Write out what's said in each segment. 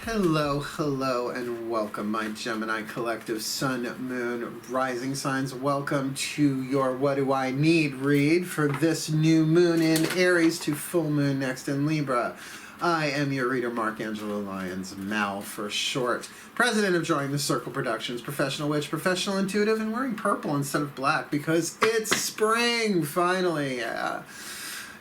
Hello, hello, and welcome, my Gemini collective Sun, Moon, Rising signs. Welcome to your What Do I Need read for this new moon in Aries to full moon next in Libra. I am your reader, Mark-Angelo Lyons, Mal for short, president of DrawingTheCircle Productions, professional witch, professional intuitive, and wearing purple instead of black because it's spring, finally.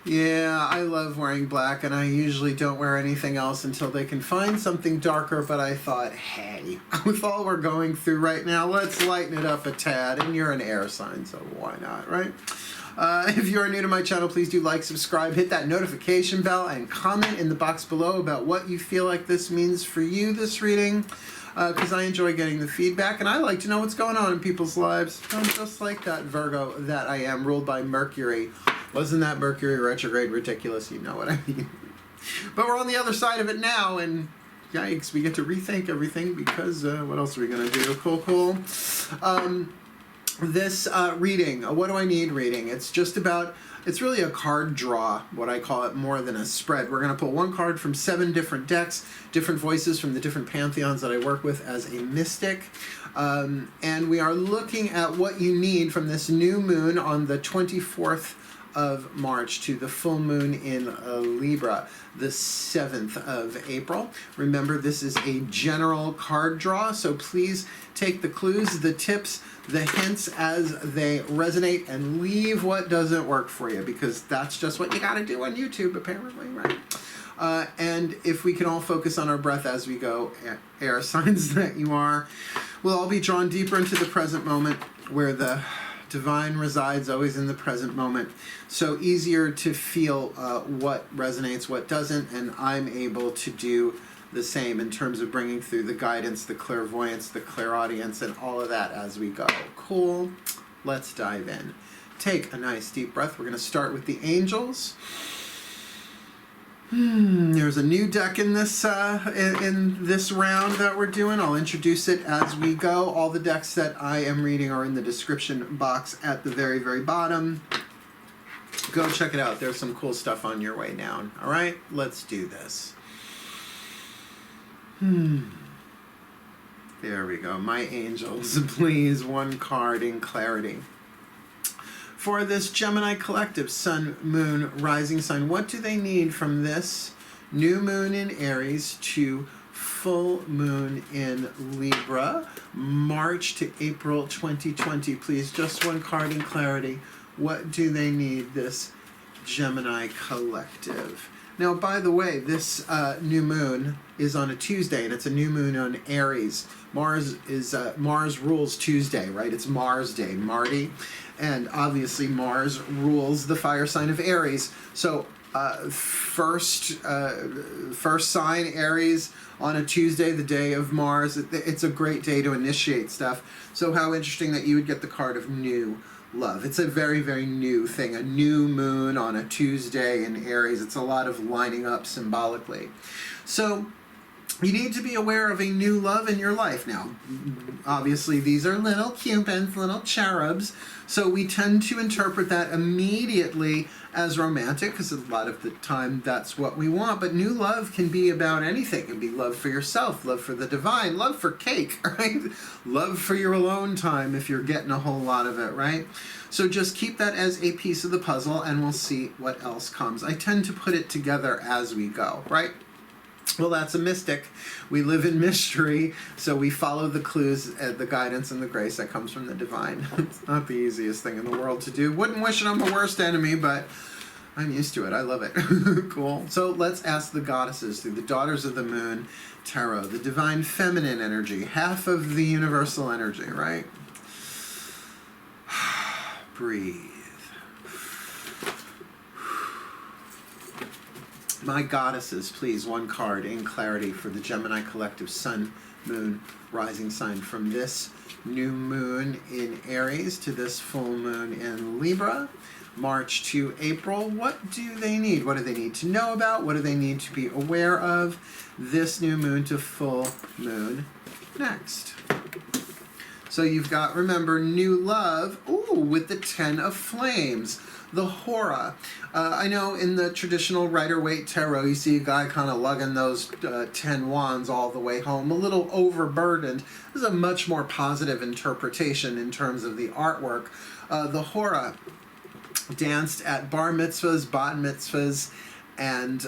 Yeah, I love wearing black, and I usually don't wear anything else until they can find something darker, but I thought, hey, with all we're going through right now, let's lighten it up a tad, and you're an air sign, so why not, right? If you're new to my channel, please do like, subscribe, hit that notification bell, and comment in the box below about what you feel like this means for you, this reading, because I enjoy getting the feedback, and I like to know what's going on in people's lives. I'm just like that Virgo that I am, ruled by Mercury. Wasn't that Mercury retrograde ridiculous? You know what I mean. But we're on the other side of it now, and yikes, we get to rethink everything because what else are we going to do? Cool. This reading, What Do I Need reading, it's just about, it's really a card draw, what I call it, more than a spread. We're going to pull one card from 7 different decks, different voices from the different pantheons that I work with as a mystic. And we are looking at what you need from this new moon on the 24th of March to the full moon in Libra, the 7th of April. Remember, this is a general card draw, so please take the clues, the tips, the hints as they resonate, and leave what doesn't work for you, because that's just what you gotta do on YouTube, apparently, right? And if we can all focus on our breath as we go, air signs that you are, we'll all be drawn deeper into the present moment, where the divine resides always in the present moment. So easier to feel what resonates, what doesn't, and I'm able to do the same in terms of bringing through the guidance, the clairvoyance, the clairaudience, and all of that as we go. Cool. Let's dive in. Take a nice deep breath. We're going to start with the angels. There's a new deck in this round that we're doing. I'll introduce it as we go. All the decks that I am reading are in the description box at the very, very bottom. Go check it out. There's some cool stuff on your way down. All right, let's do this. There we go. My angels, please, one card in clarity. For this Gemini collective, Sun, Moon, Rising sign, what do they need from this new moon in Aries to full moon in Libra, March to April 2020? Please, just one card in clarity. What do they need, this Gemini collective? Now, by the way, this new moon is on a Tuesday, and it's a new moon on Aries. Mars rules Tuesday, right? It's Mars Day, Marty. And obviously Mars rules the fire sign of Aries. So first sign, Aries, on a Tuesday, the day of Mars. It's a great day to initiate stuff. So how interesting that you would get the card of new love. It's a very, very new thing. A new moon on a Tuesday in Aries. It's a lot of lining up symbolically. So you need to be aware of a new love in your life. Now, obviously, these are little cupids, little cherubs, so we tend to interpret that immediately as romantic, because a lot of the time that's what we want. But new love can be about anything. It can be love for yourself, love for the divine, love for cake, right? Love for your alone time if you're getting a whole lot of it, right? So just keep that as a piece of the puzzle, and we'll see what else comes. I tend to put it together as we go, right? Well, that's a mystic. We live in mystery, so we follow the clues, the guidance, and the grace that comes from the divine. It's not the easiest thing in the world to do. Wouldn't wish it on my worst enemy, but I'm used to it. I love it. Cool. So let's ask the goddesses through the Daughters of the Moon Tarot, the divine feminine energy, half of the universal energy, right? Breathe. My goddesses, please, one card in clarity for the Gemini collective, Sun, Moon, Rising sign, from this new moon in Aries to this full moon in Libra, March to April. What do they need? What do they need to know about? What do they need to be aware of? This new moon to full moon next. So you've got, remember, new love, ooh, with the 10 of Flames. the Hora. I know in the traditional Rider-Waite Tarot, you see a guy kind of lugging those 10 wands all the way home, a little overburdened. This is a much more positive interpretation in terms of the artwork. The Hora danced at bar mitzvahs, bat mitzvahs, and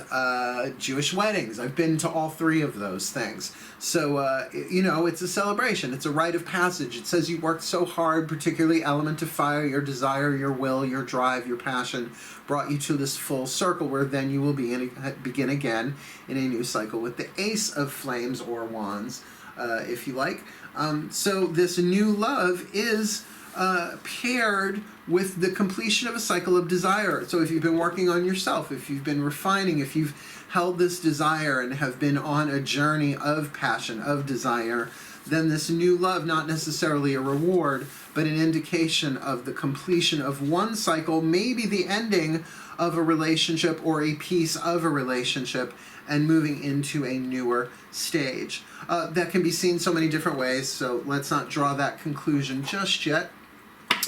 Jewish weddings. I've been to all three of those things. So, you know, it's a celebration. It's a rite of passage. It says you worked so hard, particularly element of fire, your desire, your will, your drive, your passion, brought you to this full circle where then you will begin again in a new cycle with the Ace of Flames or Wands, if you like. So this new love is paired with the completion of a cycle of desire. So if you've been working on yourself, if you've been refining, if you've held this desire and have been on a journey of passion, of desire, then this new love, not necessarily a reward, but an indication of the completion of one cycle, maybe the ending of a relationship or a piece of a relationship, and moving into a newer stage. That can be seen so many different ways, so let's not draw that conclusion just yet,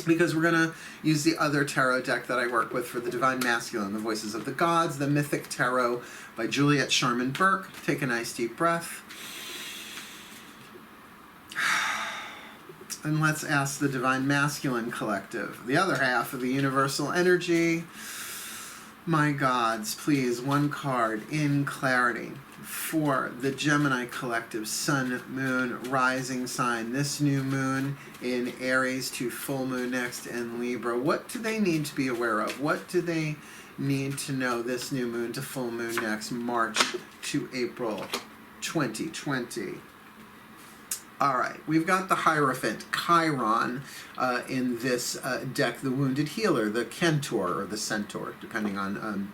because we're going to use the other tarot deck that I work with for the Divine Masculine, the Voices of the Gods, the Mythic Tarot by Juliet Sharman Burke. Take a nice deep breath. And let's ask the Divine Masculine Collective, the other half of the universal energy. My gods, please, one card in clarity for the Gemini Collective, Sun, Moon, Rising sign, this new moon in Aries to full moon next in Libra. What do they need to be aware of? What do they need to know this new moon to full moon next, March to April 2020? All right, we've got the Hierophant, Chiron, in this deck, the Wounded Healer, the Centaur, or the Centaur, depending on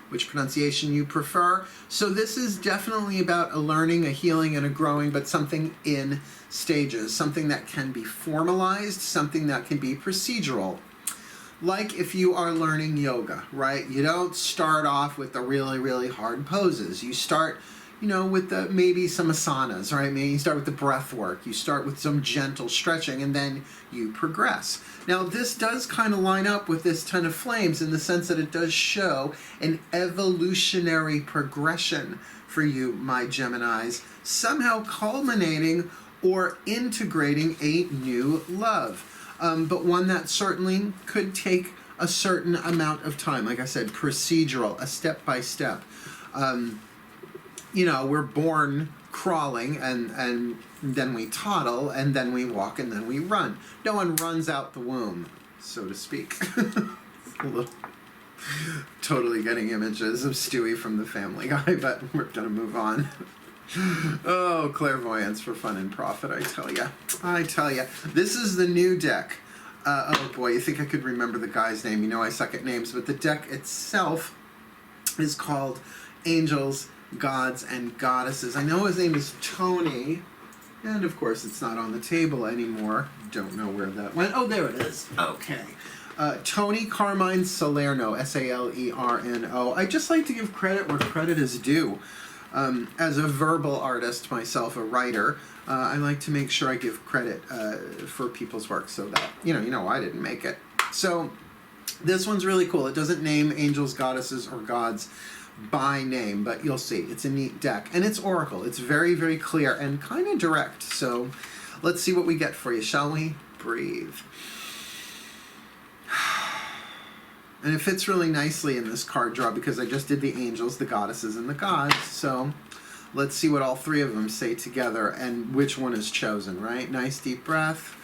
which pronunciation you prefer. So this is definitely about a learning, a healing, and a growing, but something in stages, something that can be formalized, something that can be procedural. Like if you are learning yoga, right? You don't start off with the really, really hard poses. You start, you know, with the maybe some asanas, right? Maybe you start with the breath work. You start with some gentle stretching, and then you progress. Now, this does kind of line up with this Ten of Flames in the sense that it does show an evolutionary progression for you, my Geminis, somehow culminating or integrating a new love. But one that certainly could take a certain amount of time. Like I said, procedural, a step-by-step. You know, we're born crawling, and then we toddle, and then we walk, and then we run. No one runs out the womb, so to speak. Totally getting images of Stewie from the Family Guy, but we're going to move on. Oh, clairvoyance for fun and profit, I tell ya. I tell ya. This is the new deck. Oh boy, you think I could remember the guy's name. You know I suck at names, but the deck itself is called Angels, Gods, and Goddesses. I know his name is Tony, and of course it's not on the table anymore. Don't know where that went. Oh, there it is. Okay. Tony Carmine Salerno, S-A-L-E-R-N-O. I just like to give credit where credit is due. As a verbal artist myself, a writer, I like to make sure I give credit for people's work so that, you know, I didn't make it. So this one's really cool. It doesn't name angels, goddesses, or gods by name, but you'll see. It's a neat deck. And it's oracle. It's very, very clear and kind of direct. So let's see what we get for you, shall we? Breathe. And it fits really nicely in this card draw because I just did the angels, the goddesses, and the gods. So let's see what all three of them say together and which one is chosen, right? Nice deep breath.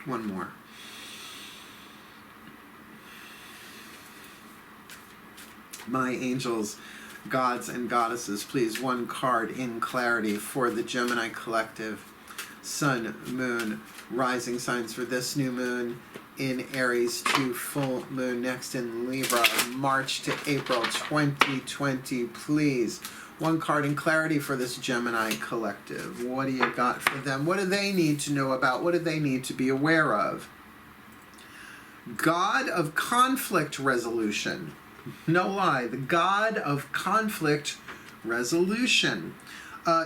One more. My angels, gods, and goddesses, please, one card in clarity for the Gemini Collective. Sun, Moon, Rising signs for this new moon in Aries to full moon next in Libra, March to April 2020. Please, one card in clarity for this Gemini Collective. What do you got for them? What do they need to know about? What do they need to be aware of? God of conflict resolution. No lie, the God of conflict resolution.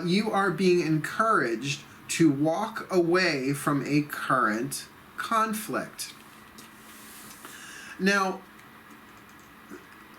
You are being encouraged to walk away from a current conflict. Now,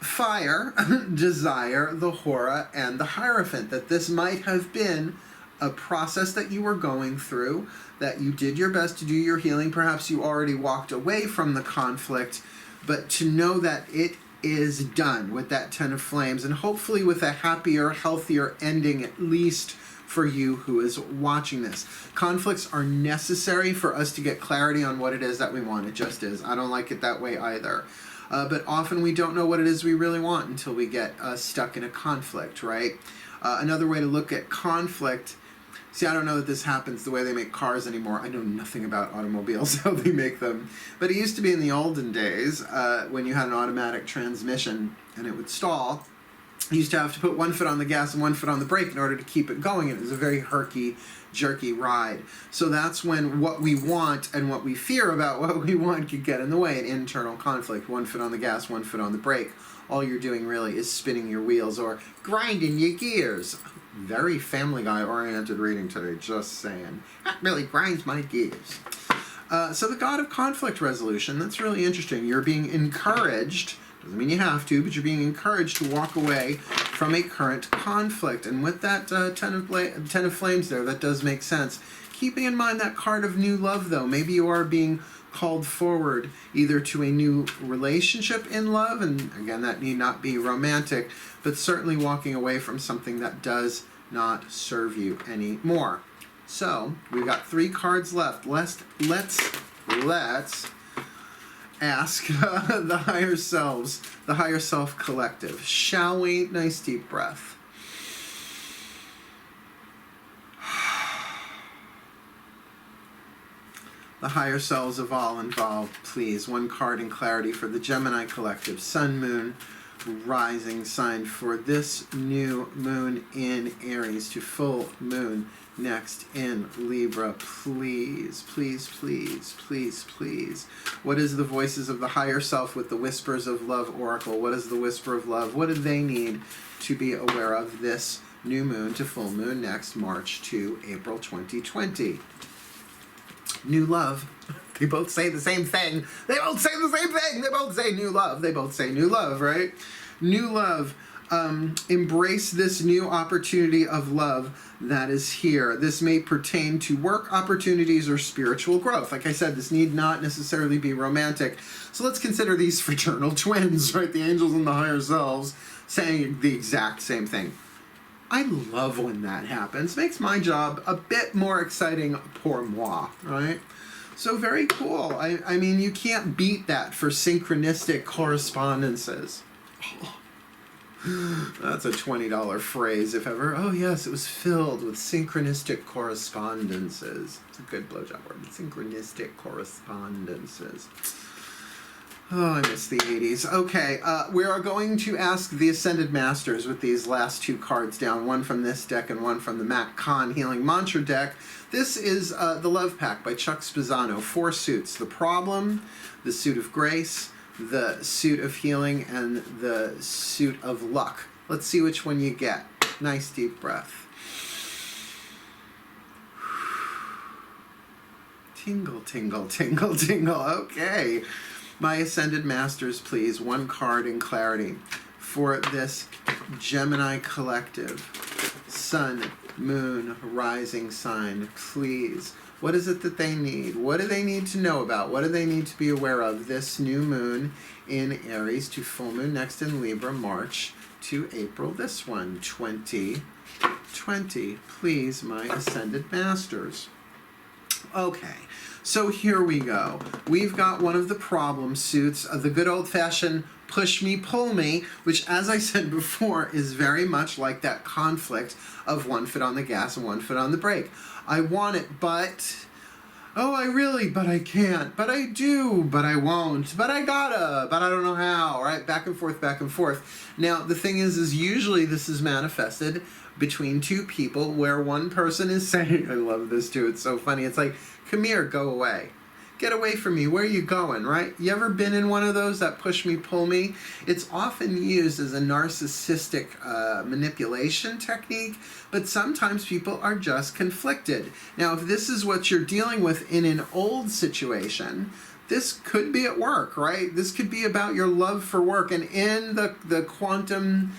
fire, desire, the Hora, and the Hierophant, that this might have been a process that you were going through, that you did your best to do your healing. Perhaps you already walked away from the conflict, but to know that it is done with that Ten of Flames, and hopefully with a happier, healthier ending, at least for you who is watching this. Conflicts are necessary for us to get clarity on what it is that we want. It just is. I don't like it that way either. But often we don't know what it is we really want until we get stuck in a conflict, right? Another way to look at conflict, see, I don't know that this happens the way they make cars anymore. I know nothing about automobiles, how they make them. But it used to be in the olden days, when you had an automatic transmission and it would stall, you used to have to put one foot on the gas and one foot on the brake in order to keep it going. And it was a very herky, jerky ride. So that's when what we want and what we fear about what we want could get in the way, an internal conflict. One foot on the gas, one foot on the brake. All you're doing really is spinning your wheels or grinding your gears. Very Family Guy oriented reading today, just saying. That really grinds my gears. So the god of conflict resolution, that's really interesting. You're being encouraged, doesn't mean you have to, but you're being encouraged to walk away from a current conflict. And with that Ten of Flames there, that does make sense. Keeping in mind that card of new love, though. Maybe you are being called forward either to a new relationship in love, and again, that need not be romantic, but certainly walking away from something that does not serve you anymore. So, we've got 3 cards left. Let's ask the higher selves, the higher self collective. Shall we? Nice deep breath. The higher selves of all involved, please. 1 card in clarity for the Gemini collective. Sun, Moon, rising sign for this new moon in Aries to full moon next in Libra. Please, please, please, please, please. What is the voices of the higher self with the Whispers of Love Oracle? What is the whisper of love? What do they need to be aware of this new moon to full moon next March to April 2020? New love. They both say the same thing. They both say the same thing. They both say new love. They both say new love, right? New love. Embrace this new opportunity of love that is here. This may pertain to work opportunities or spiritual growth. Like I said, this need not necessarily be romantic. So let's consider these fraternal twins, right? The angels and the higher selves saying the exact same thing. I love when that happens. Makes my job a bit more exciting pour moi, right? So very cool. I mean, you can't beat that for synchronistic correspondences. That's a $20 phrase, if ever. Oh, yes, it was filled with synchronistic correspondences. It's a good blowjob word. Synchronistic correspondences. Oh, I miss the 80s. Okay, we are going to ask the Ascended Masters with these last 2 cards down, one from this deck and one from the Mac Con Healing Mantra deck. This is the Love Pack by Chuck Spezzano. 4 suits. The Problem, the Suit of Grace, the Suit of Healing, and the Suit of Luck. Let's see which one you get. Nice deep breath. Tingle, tingle, tingle, tingle. Okay. My Ascended Masters, please. 1 card in clarity for this Gemini collective. Sun, Moon, rising sign, please. What is it that they need? What do they need to know about? What do they need to be aware of this new moon in Aries to full moon next in Libra, March to April? This one, 2020. Please, my Ascended Masters. Okay, so here we go. We've got one of the problem suits of the good old-fashioned push me, pull me, which, as I said before, is very much like that conflict of 1 foot on the gas and 1 foot on the brake. I want it, but... oh, but I can't, but I do, but I won't, but I gotta, but I don't know how, right? Back and forth, back and forth. Now, the thing is usually this is manifested between 2 people where one person is saying, I love this too, it's so funny, it's like, come here, go away. Get away from me. Where are you going, right? You ever been in one of those, that push me, pull me? It's often used as a narcissistic manipulation technique, but sometimes people are just conflicted. Now, if this is what you're dealing with in an old situation, this could be at work, right? This could be about your love for work, and in the quantum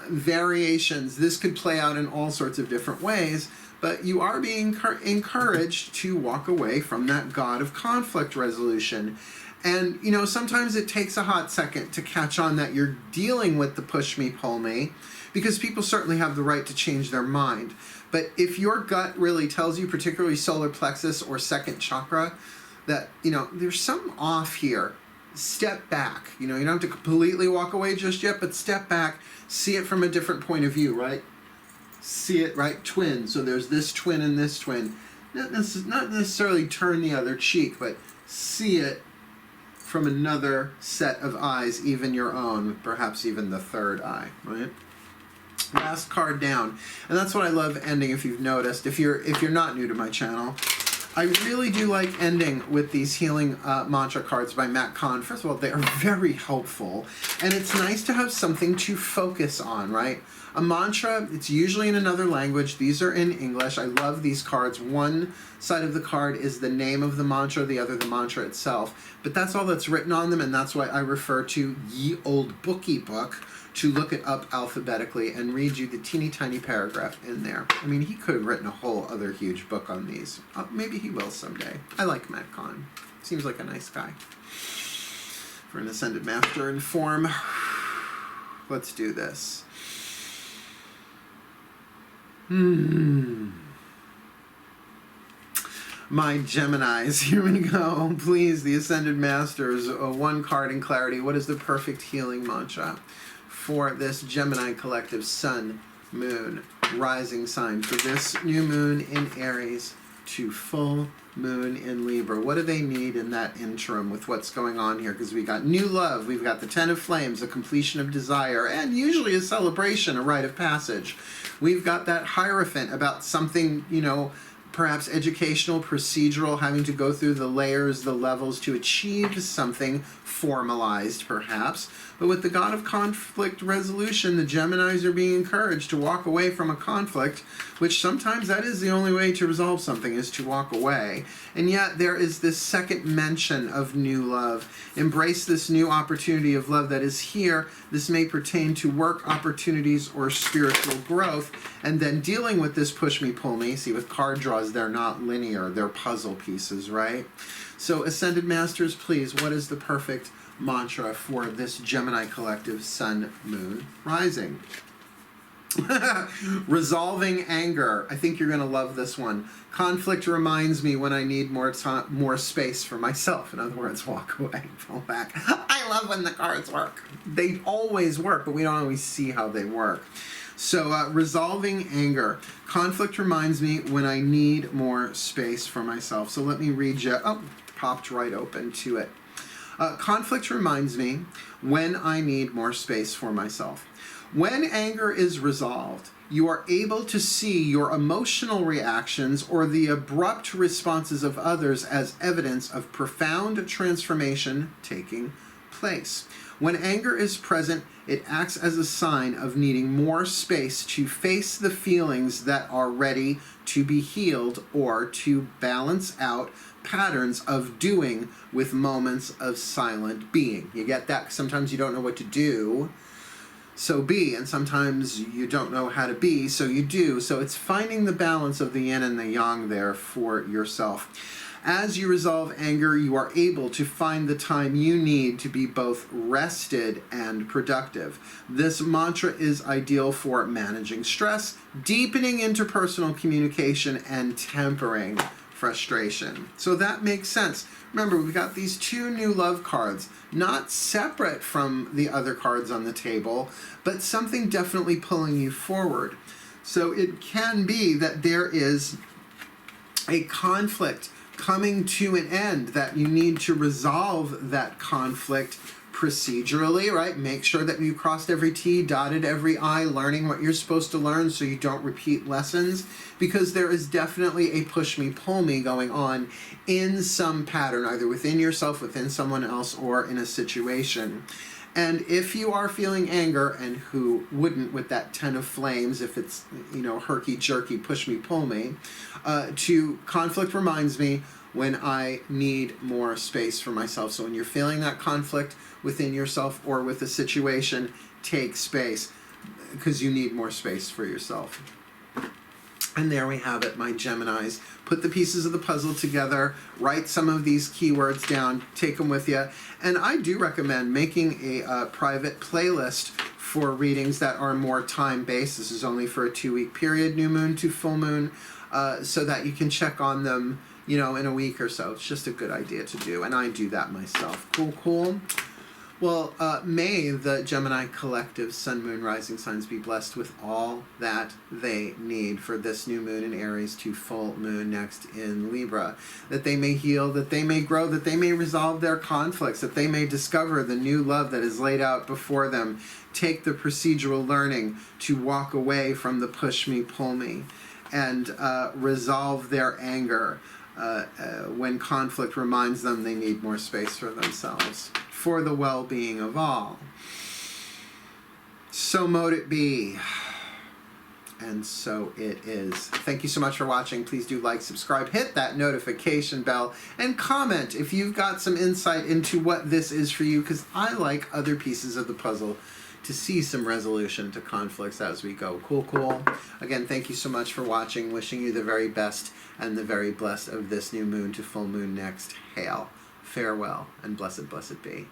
variations, this could play out in all sorts of different ways. But you are being encouraged to walk away from that god of conflict resolution. And, you know, sometimes it takes a hot second to catch on that you're dealing with the push me, pull me, because people certainly have the right to change their mind. But if your gut really tells you, particularly solar plexus or second chakra, that, you know, there's something off here, step back. You know, you don't have to completely walk away just yet, but step back, see it from a different point of view, right? See it, right? Twin. So there's this twin and this twin. Not necessarily turn the other cheek, but see it from another set of eyes, even your own, perhaps even the third eye, right? Last card down. And that's what I love ending, if you've noticed. If you're not new to my channel, I really do like ending with these healing mantra cards by Matt Kahn. First of all, they are very helpful, and it's nice to have something to focus on, right? A mantra, it's usually in another language. These are in English. I love these cards. One side of the card is the name of the mantra, the other the mantra itself. But that's all that's written on them, and that's why I refer to Ye Old Bookie Book, to look it up alphabetically and read you the teeny tiny paragraph in there. I mean, he could have written a whole other huge book on these. Maybe he will someday. I like Matt Kahn. Seems like a nice guy. For an Ascended Master in form, let's do this. My Geminis, here we go. Please, the Ascended Masters, one card in clarity. What is the perfect healing mantra for this Gemini collective sun, moon, rising sign, for this new moon in Aries to full moon in Libra? What do they need in that interim with what's going on here? Because we got new love, we've got the Ten of Flames, a completion of desire, and usually a celebration, a rite of passage. We've got that Hierophant about something, you know, perhaps educational, procedural, having to go through the layers, the levels to achieve something formalized, perhaps. But with the god of conflict resolution, the Geminis are being encouraged to walk away from a conflict, which sometimes that is the only way to resolve something, is to walk away. And yet there is this second mention of new love. Embrace this new opportunity of love that is here. This may pertain to work opportunities or spiritual growth. And then dealing with this push me, pull me. See, with card draws, they're not linear. They're puzzle pieces, right? So, Ascended Masters, please, what is the perfect mantra for this Gemini collective sun, moon, rising? Resolving anger. I think you're going to love this one. Conflict reminds me when I need more space for myself. In other words, walk away, pull back. I love when the cards work. They always work, but we don't always see how they work. So, resolving anger. Conflict reminds me when I need more space for myself. So let me read you. Oh, popped right open to it. Conflict reminds me when I need more space for myself. When anger is resolved, you are able to see your emotional reactions or the abrupt responses of others as evidence of profound transformation taking place. When anger is present, it acts as a sign of needing more space to face the feelings that are ready to be healed, or to balance out patterns of doing with moments of silent being. You get that? Sometimes you don't know what to do, so be, and sometimes you don't know how to be, so you do. So it's finding the balance of the yin and the yang there for yourself. As you resolve anger, you are able to find the time you need to be both rested and productive. This mantra is ideal for managing stress, deepening interpersonal communication, and tempering frustration. So that makes sense. Remember, we've got these two new love cards, not separate from the other cards on the table, but something definitely pulling you forward. So it can be that there is a conflict coming to an end, that you need to resolve that conflict procedurally, right? Make sure that you crossed every T, dotted every I, learning what you're supposed to learn so you don't repeat lessons, because there is definitely a push me, pull me going on in some pattern, either within yourself, within someone else, or in a situation. And if you are feeling anger, and who wouldn't with that 10 of flames, if it's, you know, herky-jerky, push me, pull me, to conflict reminds me when I need more space for myself. So when you're feeling that conflict within yourself or with a situation, take space, because you need more space for yourself. And there we have it, my Geminis. Put the pieces of the puzzle together, write some of these keywords down, take them with you. And I do recommend making a private playlist for readings that are more time-based. This is only for a 2-week period, new moon to full moon, so that you can check on them, you know, in a week or so. It's just a good idea to do, and I do that myself. Cool, cool. Well, may the Gemini collective sun, moon, rising signs be blessed with all that they need for this new moon in Aries to full moon next in Libra. That they may heal, that they may grow, that they may resolve their conflicts, that they may discover the new love that is laid out before them. Take the procedural learning to walk away from the push me, pull me, and resolve their anger when conflict reminds them they need more space for themselves, for the well-being of all. So mote it be. And so it is. Thank you so much for watching. Please do like, subscribe, hit that notification bell, and comment if you've got some insight into what this is for you, because I like other pieces of the puzzle to see some resolution to conflicts as we go. Cool, cool. Again, thank you so much for watching. Wishing you the very best and the very blessed of this new moon to full moon next. Hail, farewell, and blessed, blessed be.